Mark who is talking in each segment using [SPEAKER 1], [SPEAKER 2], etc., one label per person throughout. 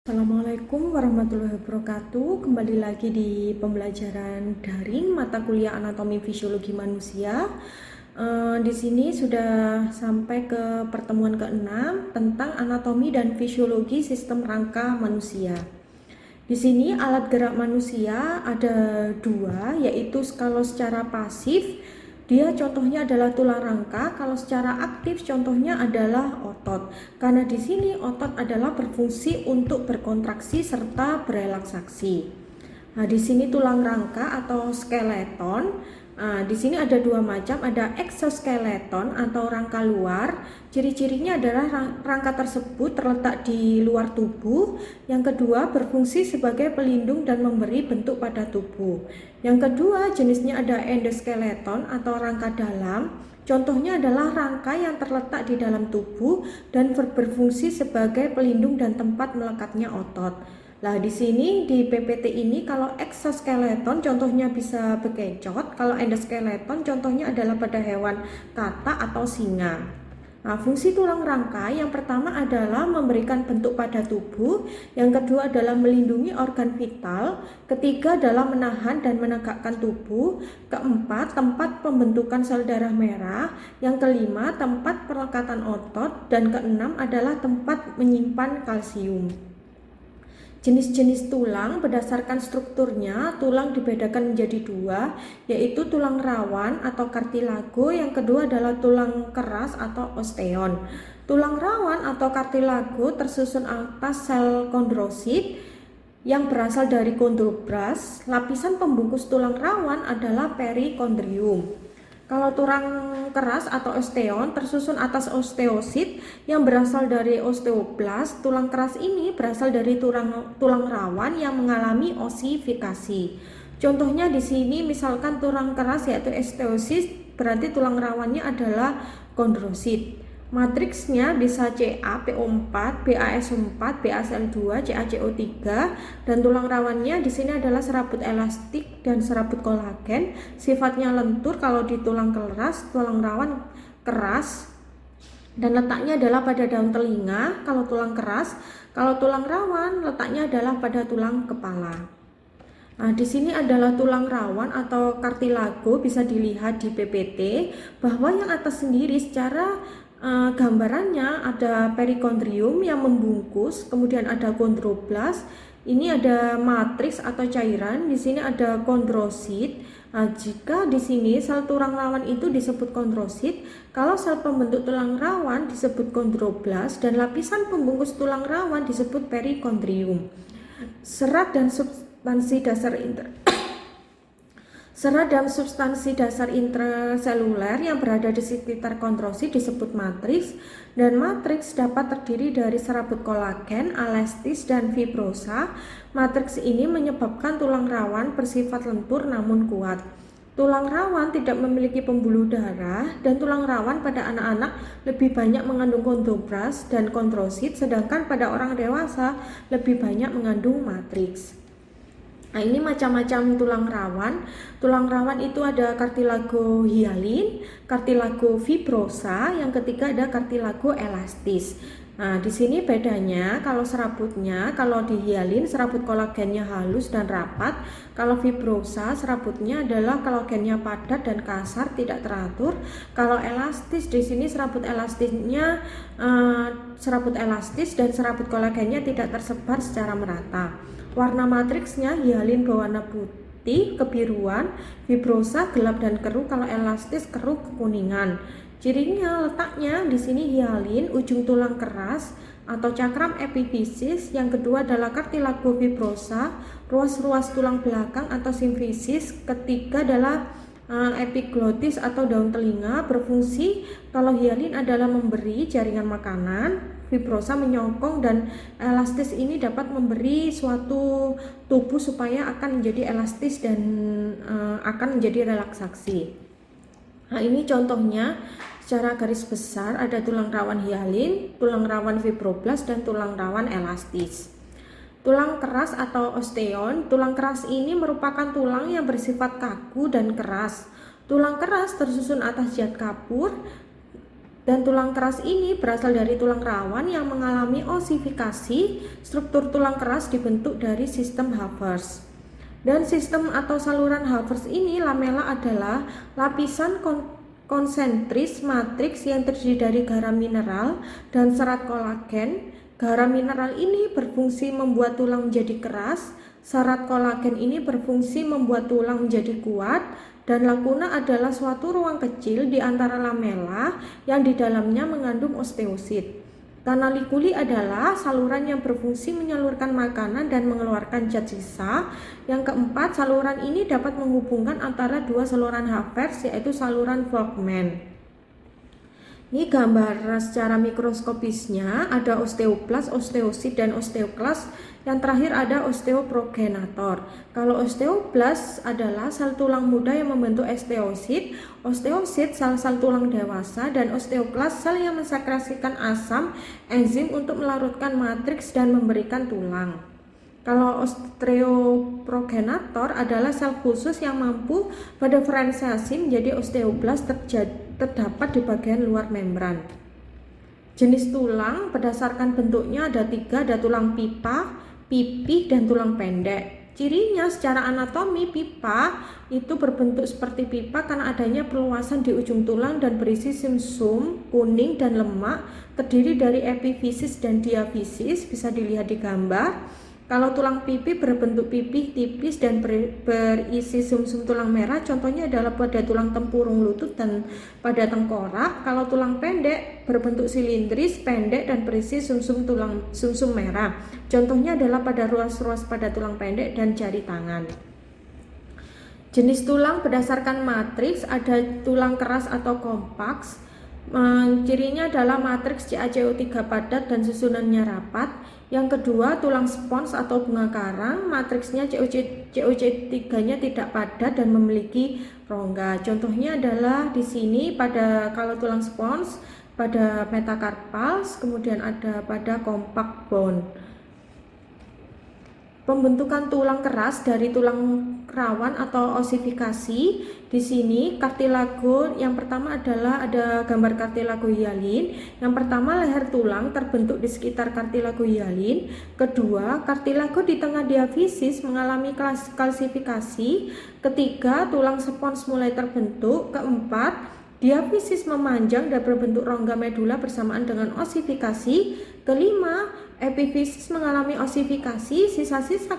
[SPEAKER 1] Assalamualaikum warahmatullahi wabarakatuh. Kembali lagi di pembelajaran daring mata kuliah Anatomi Fisiologi Manusia. Di sini sudah sampai ke pertemuan ke-6 tentang anatomi dan fisiologi sistem rangka manusia. Di sini alat gerak manusia ada dua, yaitu kalau secara pasif dia contohnya adalah tulang rangka, kalau secara aktif contohnya adalah otot. Karena di sini otot adalah berfungsi untuk berkontraksi serta berelaksasi. Nah, di sini tulang rangka atau skeleton. Nah, di sini ada dua macam, ada exoskeleton atau rangka luar. Ciri-cirinya adalah rangka tersebut terletak di luar tubuh. Yang kedua, berfungsi sebagai pelindung dan memberi bentuk pada tubuh. Yang kedua, jenisnya ada endoskeleton atau rangka dalam. Contohnya adalah rangka yang terletak di dalam tubuh dan berfungsi sebagai pelindung dan tempat melekatnya otot. Nah, di sini di PPT ini kalau exoskeleton contohnya bisa bekecot, kalau endoskeleton contohnya adalah pada hewan kata atau singa. Nah, fungsi tulang rangka yang pertama adalah memberikan bentuk pada tubuh, yang kedua adalah melindungi organ vital, ketiga adalah menahan dan menegakkan tubuh, keempat tempat pembentukan sel darah merah, yang kelima tempat pelekatan otot, dan keenam adalah tempat menyimpan kalsium. Jenis-jenis tulang berdasarkan strukturnya, tulang dibedakan menjadi dua, yaitu tulang rawan atau kartilago, yang kedua adalah tulang keras atau osteon. Tulang rawan atau kartilago tersusun atas sel kondrosit yang berasal dari kondroblas. Lapisan pembungkus tulang rawan adalah perikondrium. Kalau tulang keras atau osteon tersusun atas osteosit yang berasal dari osteoblas. Tulang keras ini berasal dari tulang rawan yang mengalami osifikasi. Contohnya di sini misalkan tulang keras yaitu osteosit, berarti tulang rawannya adalah kondrosit. Matriksnya bisa CaPO4, BaSO4, BaCl2, CaCO3, dan tulang rawannya di sini adalah serabut elastik dan serabut kolagen. Sifatnya lentur kalau di tulang keras, tulang rawan keras dan letaknya adalah pada daun telinga kalau tulang keras. Kalau tulang rawan letaknya adalah pada tulang kepala. Nah, di sini adalah tulang rawan atau kartilago, bisa dilihat di PPT bahwa yang atas sendiri secara gambarannya ada perikondrium yang membungkus, kemudian ada kondroblas. Ini ada matriks atau cairan, di sini ada kondrosit. Nah, jika di sini sel tulang rawan itu disebut kondrosit, kalau sel pembentuk tulang rawan disebut kondroblas, dan lapisan pembungkus tulang rawan disebut perikondrium. Serat dan substansi dasar Serat dan substansi dasar intraseluler yang berada di sekitar kondrosit disebut matriks, dan matriks dapat terdiri dari serabut kolagen, elastis, dan fibrosa. Matriks ini menyebabkan tulang rawan bersifat lentur namun kuat. Tulang rawan tidak memiliki pembuluh darah, dan tulang rawan pada anak-anak lebih banyak mengandung kondroblas dan kondrosit, sedangkan pada orang dewasa lebih banyak mengandung matriks. Nah, ini macam-macam tulang rawan. Tulang rawan itu ada kartilago hyalin, kartilago fibrosa, yang ketiga ada kartilago elastis. Nah, di sini bedanya kalau serabutnya, kalau di hyalin serabut kolagennya halus dan rapat, kalau fibrosa serabutnya adalah kolagennya padat dan kasar, tidak teratur. Kalau elastis di sini serabut elastisnya serabut elastis dan serabut kolagennya tidak tersebar secara merata. Warna matriksnya hyalin berwarna putih kebiruan, fibrosa gelap dan keruh, kalau elastis keruh kekuningan. Cirinya letaknya di sini hyalin, ujung tulang keras atau cakram epifisis. Yang kedua adalah kartilago fibrosa, ruas-ruas tulang belakang atau simfisis. Ketiga adalah epiglotis atau daun telinga, berfungsi kalau hyalin adalah memberi jaringan makanan, fibrosa menyokong, dan elastis ini dapat memberi suatu tubuh supaya akan menjadi elastis dan akan menjadi relaksasi. Nah, ini contohnya secara garis besar ada tulang rawan hyalin, tulang rawan fibroblast, dan tulang rawan elastis. Tulang keras atau osteon. Tulang keras ini merupakan tulang yang bersifat kaku dan keras. Tulang keras tersusun atas zat kapur Dan tulang keras ini berasal dari tulang rawan yang mengalami osifikasi. Struktur tulang keras dibentuk dari sistem Havertz. Dan sistem atau saluran Havertz ini, lamela adalah lapisan konsentris matriks yang terdiri dari garam mineral dan serat kolagen. Garam mineral ini berfungsi membuat tulang menjadi keras, serat kolagen ini berfungsi membuat tulang menjadi kuat, dan lakuna adalah suatu ruang kecil di antara lamela yang di dalamnya mengandung osteosit. Canaliculi adalah saluran yang berfungsi menyalurkan makanan dan mengeluarkan zat sisa. Yang keempat, saluran ini dapat menghubungkan antara dua saluran Havertz, yaitu saluran Volkmann. Ini gambar secara mikroskopisnya, ada osteoblas, osteosit, dan osteoklas. Yang terakhir ada osteoprogenator. Kalau osteoblas adalah sel tulang muda yang membentuk osteosit, osteosit sel-sel tulang dewasa, dan osteoklas sel yang mensekresikan asam enzim untuk melarutkan matriks dan memberikan tulang. Kalau osteoprogenator adalah sel khusus yang mampu berdiferensiasi menjadi osteoblas terdapat di bagian luar membran. Jenis tulang berdasarkan bentuknya ada 3, ada tulang pipa, pipih, dan tulang pendek. Cirinya secara anatomi, pipa itu berbentuk seperti pipa karena adanya perluasan di ujung tulang dan berisi sumsum kuning dan lemak, terdiri dari epifisis dan diafisis, bisa dilihat di gambar. Kalau tulang pipi berbentuk pipih tipis dan berisi sumsum tulang merah, contohnya adalah pada tulang tempurung lutut dan pada tengkorak. Kalau tulang pendek berbentuk silindris, pendek, dan berisi sumsum merah, contohnya adalah pada ruas-ruas pada tulang pendek dan jari tangan. Jenis tulang berdasarkan matriks, ada tulang keras atau kompaks. Cirinya adalah matriks CaCO3 padat dan susunannya rapat. Yang kedua, tulang spons atau bunga karang, matriksnya CoC3-nya tidak padat dan memiliki rongga. Contohnya adalah di sini kalau tulang spons pada metacarpals, kemudian ada pada compact bone. Pembentukan tulang keras dari tulang rawan atau osifikasi. Di sini kartilago yang pertama adalah ada gambar kartilago hialin. Yang pertama, leher tulang terbentuk di sekitar kartilago hialin. Kedua, kartilago di tengah diafisis mengalami kalsifikasi. Ketiga, tulang spons mulai terbentuk. Keempat, diafisis memanjang dan berbentuk rongga medula bersamaan dengan osifikasi. Kelima, epifisis mengalami osifikasi. Sisa-sisa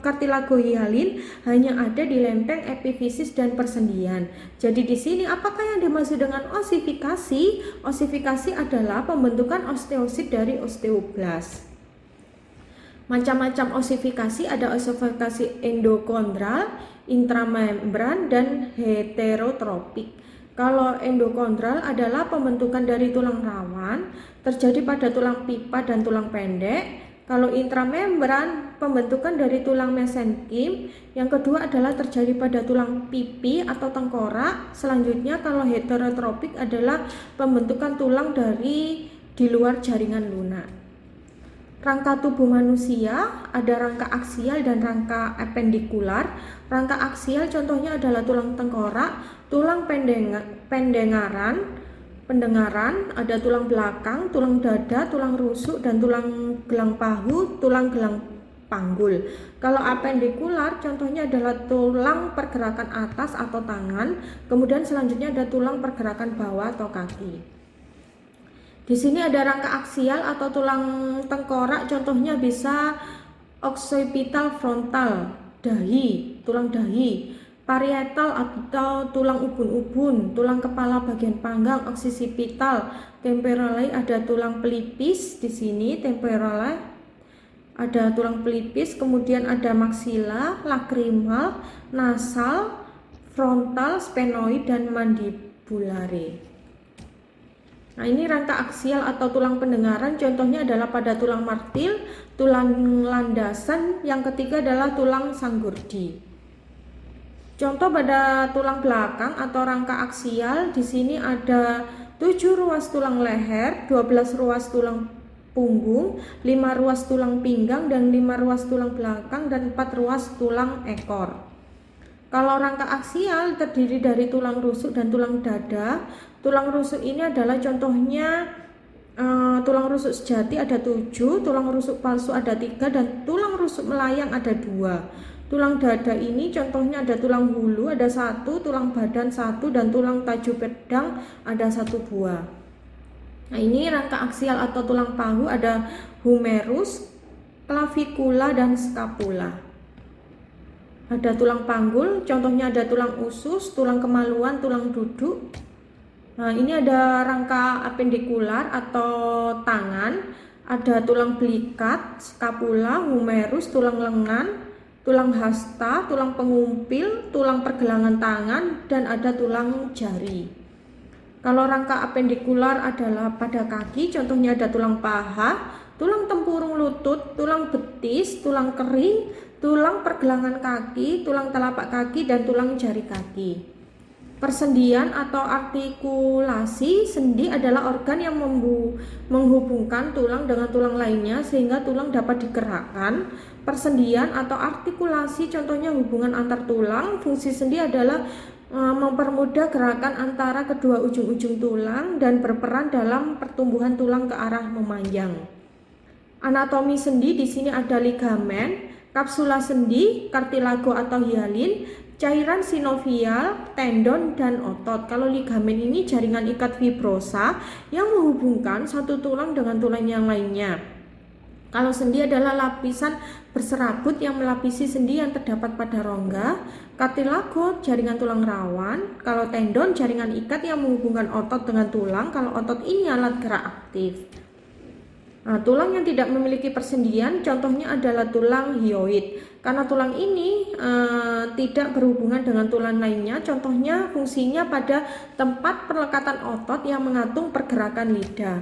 [SPEAKER 1] kartilago hialin hanya ada di lempeng epifisis dan persendian. Jadi di sini apakah yang dimaksud dengan osifikasi? Osifikasi adalah pembentukan osteosit dari osteoblas. Macam-macam osifikasi, ada osifikasi endokondral, intramembran, dan heterotropik. Kalau endokondral adalah pembentukan dari tulang rawan, terjadi pada tulang pipa dan tulang pendek. Kalau intramembran, pembentukan dari tulang mesenkim. Yang kedua adalah terjadi pada tulang pipi atau tengkorak. Selanjutnya kalau heterotropik adalah pembentukan tulang di luar jaringan lunak. Rangka tubuh manusia ada rangka aksial dan rangka apendikular. Rangka aksial contohnya adalah tulang tengkorak, tulang pendengaran, ada tulang belakang, tulang dada, tulang rusuk, dan tulang gelang pahu, tulang gelang panggul. Kalau apendikular contohnya adalah tulang pergerakan atas atau tangan, kemudian selanjutnya ada tulang pergerakan bawah atau kaki. Di sini ada rangka aksial atau tulang tengkorak, contohnya bisa occipital frontal, dahi, tulang dahi, parietal atau tulang ubun-ubun, tulang kepala bagian panggang, occipitalis, temporale ada tulang pelipis di sini, temporale ada tulang pelipis, kemudian ada maxilla, lacrimal, nasal, frontal, sphenoid, dan mandibulare. Nah, ini rangka aksial atau tulang pendengaran, contohnya adalah pada tulang martil, tulang landasan, yang ketiga adalah tulang sanggurdi. Contoh pada tulang belakang atau rangka aksial, di sini ada 7 ruas tulang leher, 12 ruas tulang punggung, 5 ruas tulang pinggang, dan 5 ruas tulang belakang, dan 4 ruas tulang ekor. Kalau rangka aksial terdiri dari tulang rusuk dan tulang dada. Tulang rusuk ini adalah contohnya tulang rusuk sejati ada 7, tulang rusuk palsu ada 3, dan tulang rusuk melayang ada 2. Tulang dada ini contohnya ada tulang hulu ada 1, tulang badan 1, dan tulang taju pedang ada 1 buah. Nah, ini rangka aksial atau tulang pahu ada humerus, clavikula, dan scapula. Ada tulang panggul, contohnya ada tulang usus, tulang kemaluan, tulang duduk. Nah, ini ada rangka apendikular atau tangan, ada tulang belikat, skapula, humerus, tulang lengan, tulang hasta, tulang pengumpil, tulang pergelangan tangan, dan ada tulang jari. Kalau rangka apendikular adalah pada kaki, contohnya ada tulang paha, tulang tempurung lutut, tulang betis, tulang kering, tulang pergelangan kaki, tulang telapak kaki, dan tulang jari kaki. Persendian atau artikulasi sendi adalah organ yang menghubungkan tulang dengan tulang lainnya sehingga tulang dapat digerakkan. Persendian atau artikulasi contohnya hubungan antar tulang. Fungsi sendi adalah mempermudah gerakan antara kedua ujung-ujung tulang dan berperan dalam pertumbuhan tulang ke arah memanjang. Anatomi sendi di sini ada ligamen, kapsula sendi, kartilago atau hialin, cairan sinovial, tendon, dan otot. Kalau ligamen ini jaringan ikat fibrosa yang menghubungkan satu tulang dengan tulang yang lainnya. Kalau sendi adalah lapisan berserabut yang melapisi sendi yang terdapat pada rongga. Kartilago jaringan tulang rawan. Kalau tendon jaringan ikat yang menghubungkan otot dengan tulang. Kalau otot ini alat gerak aktif. Nah, tulang yang tidak memiliki persendian contohnya adalah tulang hyoid. Karena tulang ini tidak berhubungan dengan tulang lainnya, contohnya fungsinya pada tempat perlekatan otot yang mengatur pergerakan lidah.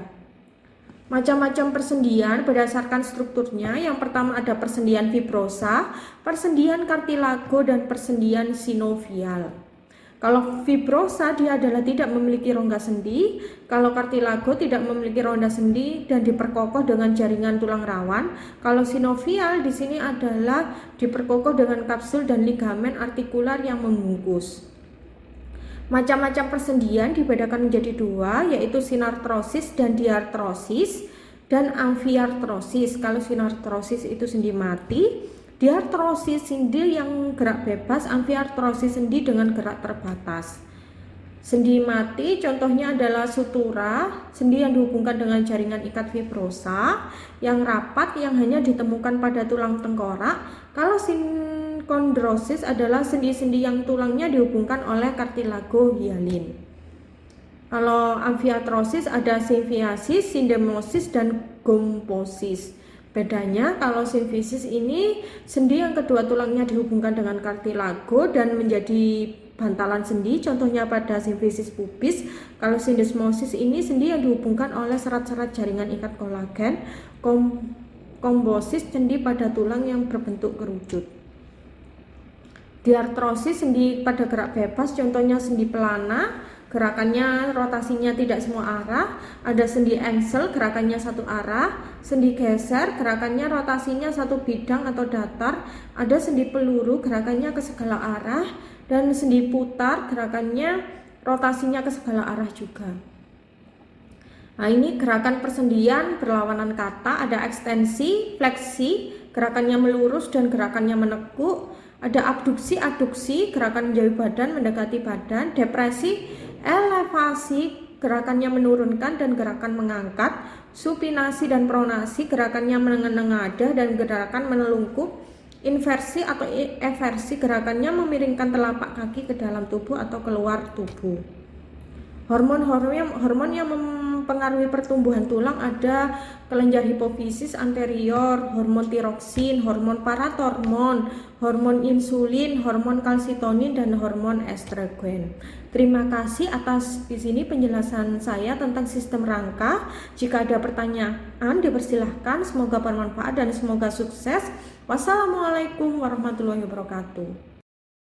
[SPEAKER 1] Macam-macam persendian berdasarkan strukturnya. Yang pertama ada persendian fibrosa, persendian kartilago, dan persendian sinovial. Kalau fibrosa dia adalah tidak memiliki rongga sendi, kalau kartilago tidak memiliki rongga sendi dan diperkokoh dengan jaringan tulang rawan. Kalau sinovial di sini adalah diperkokoh dengan kapsul dan ligamen artikular yang membungkus. Macam-macam persendian dibedakan menjadi 2, yaitu sinartrosis dan diartrosis dan amfiartrosis. Kalau sinartrosis itu sendi mati, diartrosis sendi yang gerak bebas, amfiartrosis sendi dengan gerak terbatas. Sendi mati contohnya adalah sutura, sendi yang dihubungkan dengan jaringan ikat fibrosa yang rapat yang hanya ditemukan pada tulang tengkorak. Kalau sinkondrosis adalah sendi-sendi yang tulangnya dihubungkan oleh kartilago hialin. Kalau amfiartrosis ada simfiasis, sindemosis, dan gomposis. Bedanya kalau simfisis ini sendi yang kedua tulangnya dihubungkan dengan kartilago dan menjadi bantalan sendi, contohnya pada simfisis pubis. Kalau sindesmosis ini sendi yang dihubungkan oleh serat-serat jaringan ikat kolagen. Kombosis sendi pada tulang yang berbentuk kerucut. Diartrosis sendi pada gerak bebas, contohnya sendi pelana, gerakannya rotasinya tidak semua arah. Ada sendi engsel, gerakannya satu arah. Sendi geser, gerakannya rotasinya satu bidang atau datar. Ada sendi peluru, gerakannya ke segala arah. Dan sendi putar, gerakannya rotasinya ke segala arah juga. Nah, ini gerakan persendian berlawanan kata. Ada ekstensi, fleksi, gerakannya melurus dan gerakannya menekuk. Ada abduksi, aduksi, gerakan menjauhi badan mendekati badan. Depresi, elevasi, gerakannya menurunkan dan gerakan mengangkat. Supinasi dan pronasi, gerakannya menengadah dan gerakan menelungkup. Inversi atau eversi, gerakannya memiringkan telapak kaki ke dalam tubuh atau keluar tubuh. Hormon yang mempengaruhi pertumbuhan tulang ada kelenjar hipofisis anterior, hormon tiroksin, hormon paratormon, hormon insulin, hormon kalsitonin, dan hormon estrogen. Terima kasih atas di sini penjelasan saya tentang sistem rangka. Jika ada pertanyaan dipersilahkan. Semoga bermanfaat dan semoga sukses. Wassalamualaikum warahmatullahi wabarakatuh.